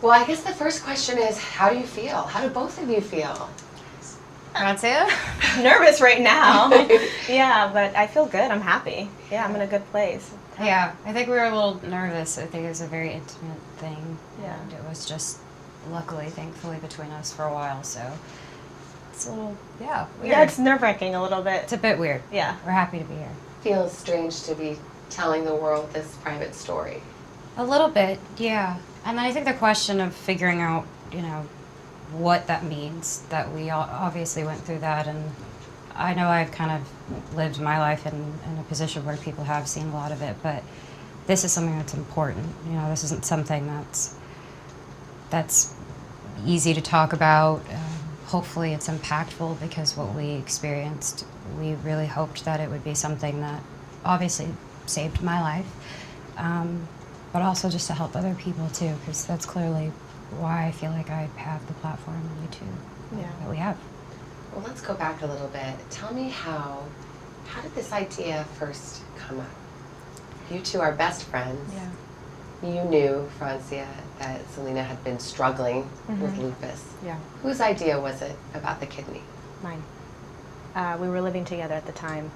Well, I guess the first question is, how do you feel? How do both of you feel? Francia? Nervous right now. Yeah, but I feel good. I'm happy. Yeah, I'm in a good place. Yeah, I think we were a little nervous. I think it was a very intimate thing. Yeah. And it was just, luckily, thankfully, between us for a while, so it's a little, weird. Yeah, it's nerve-wracking a little bit. It's a bit weird. Yeah. We're happy to be here. Feels strange to be telling the world this private story. A little bit, yeah. And then I think the question of figuring out, what that means, that we all obviously went through that, and I know I've kind of lived my life in a position where people have seen a lot of it, but this is something that's important. This isn't something that's easy to talk about. Hopefully it's impactful, because what we experienced, we really hoped that it would be something that obviously saved my life, but also just to help other people too, because that's clearly why I feel like I have the platform on YouTube that we have. Well, let's go back a little bit. Tell me how did this idea first come up? You two are best friends. Yeah. You knew, Francia, that Sélina had been struggling with lupus. Yeah. Whose idea was it about the kidney? Mine. We were living together at the time.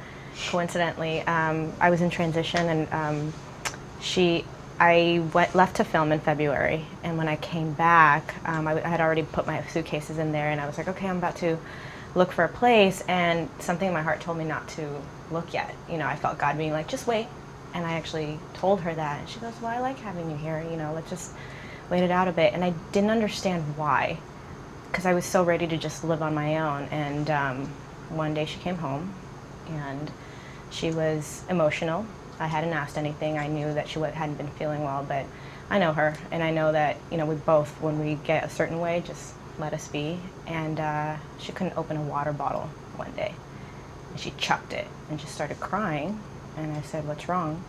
Coincidentally, I was in transition, and I left to film in February, and when I came back, I had already put my suitcases in there, and I was like, okay, I'm about to look for a place, and something in my heart told me not to look yet. I felt God being like, just wait. And I actually told her that, and she goes, well, I like having you here, let's just wait it out a bit. And I didn't understand why, because I was so ready to just live on my own. And one day she came home, and she was emotional. I hadn't asked anything. I knew that she hadn't been feeling well, but I know her, and I know that, we both, when we get a certain way, just let us be. And she couldn't open a water bottle one day, and she chucked it and just started crying. And I said, what's wrong?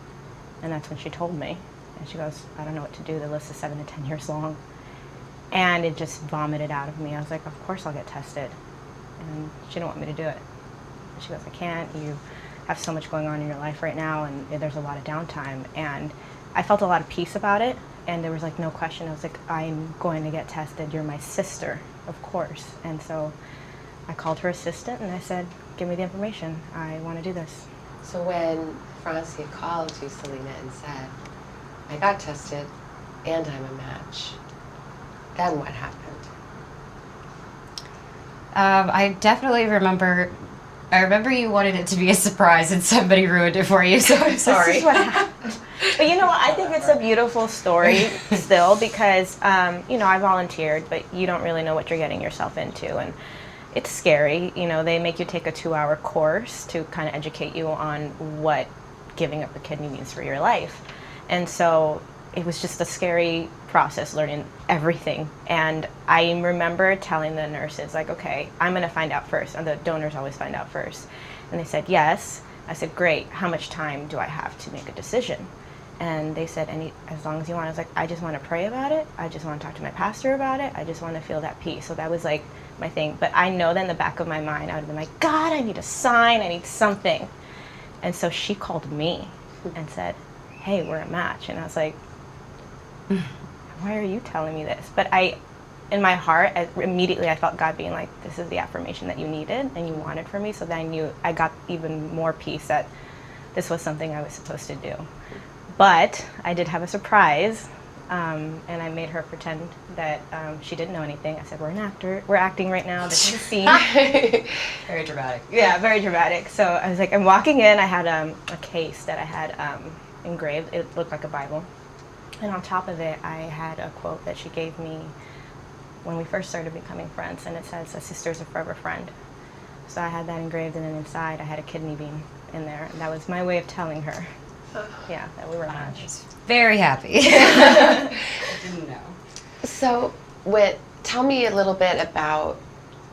And that's when she told me. And she goes, I don't know what to do. The list is 7 to 10 years long. And it just vomited out of me. I was like, of course I'll get tested. And she didn't want me to do it. And she goes, I can't. You have so much going on in your life right now, and there's a lot of downtime. And I felt a lot of peace about it. And there was like no question. I was like, I'm going to get tested. You're my sister, of course. And so I called her assistant, and I said, give me the information. I want to do this. So when Francia called you, Sélina, and said, I got tested and I'm a match, then what happened? I definitely remember you wanted it to be a surprise, and somebody ruined it for you, so I'm sorry. This is what happened. But you know what? I think it's a beautiful story still, because, I volunteered, but you don't really know what you're getting yourself into. And it's scary. They make you take a 2-hour course to kind of educate you on what giving up a kidney means for your life. And so it was just a scary process, learning everything. And I remember telling the nurses, like, okay, I'm going to find out first. And the donors always find out first. And they said, yes. I said, great. How much time do I have to make a decision? And they said, as long as you want. I was like, I just want to pray about it. I just want to talk to my pastor about it. I just want to feel that peace. So that was like my thing. But I know that in the back of my mind, I would have been like, God, I need a sign. I need something. And so she called me and said, hey, we're a match. And I was like, why are you telling me this? But in my heart, immediately I felt God being like, this is the affirmation that you needed and you wanted from me. So then I got even more peace that this was something I was supposed to do. But I did have a surprise, and I made her pretend that she didn't know anything. I said, we're acting right now, this is a scene. Very dramatic. Yeah, very dramatic. So I was like, I'm walking in, I had a case that I had engraved. It looked like a Bible. And on top of it, I had a quote that she gave me when we first started becoming friends, and it says, a sister's a forever friend. So I had that engraved, and then inside I had a kidney bean in there. And that was my way of telling her, yeah, that we were a match. Very happy. I didn't know. So tell me a little bit about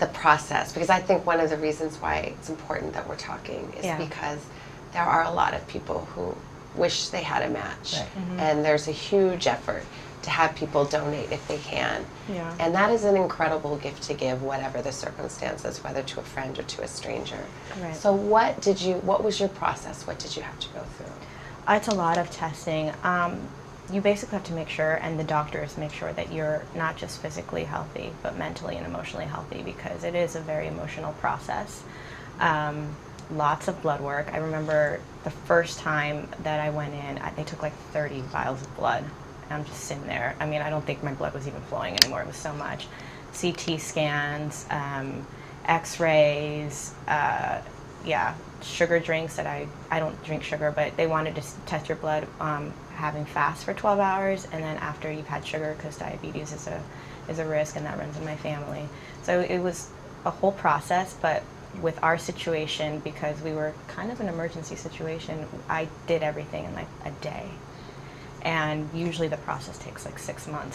the process, because I think one of the reasons why it's important that we're talking is because there are a lot of people who wish they had a match. Right. Mm-hmm. And there's a huge effort to have people donate if they can. Yeah. And that is an incredible gift to give, whatever the circumstances, whether to a friend or to a stranger. Right. So what was your process? What did you have to go through? It's a lot of testing. you basically have to make sure, and the doctors make sure, that you're not just physically healthy, but mentally and emotionally healthy, because it is a very emotional process. Lots of blood work. I remember the first time that I went in, they took like 30 vials of blood. And I'm just sitting there. I mean, I don't think my blood was even flowing anymore. It was so much. CT scans, X-rays, sugar drinks that I don't drink sugar, but they wanted to test your blood having fast for 12 hours, and then after you've had sugar, because diabetes is a risk, and that runs in my family. So it was a whole process, but with our situation, because we were kind of an emergency situation, I did everything in like a day. And usually the process takes like 6 months.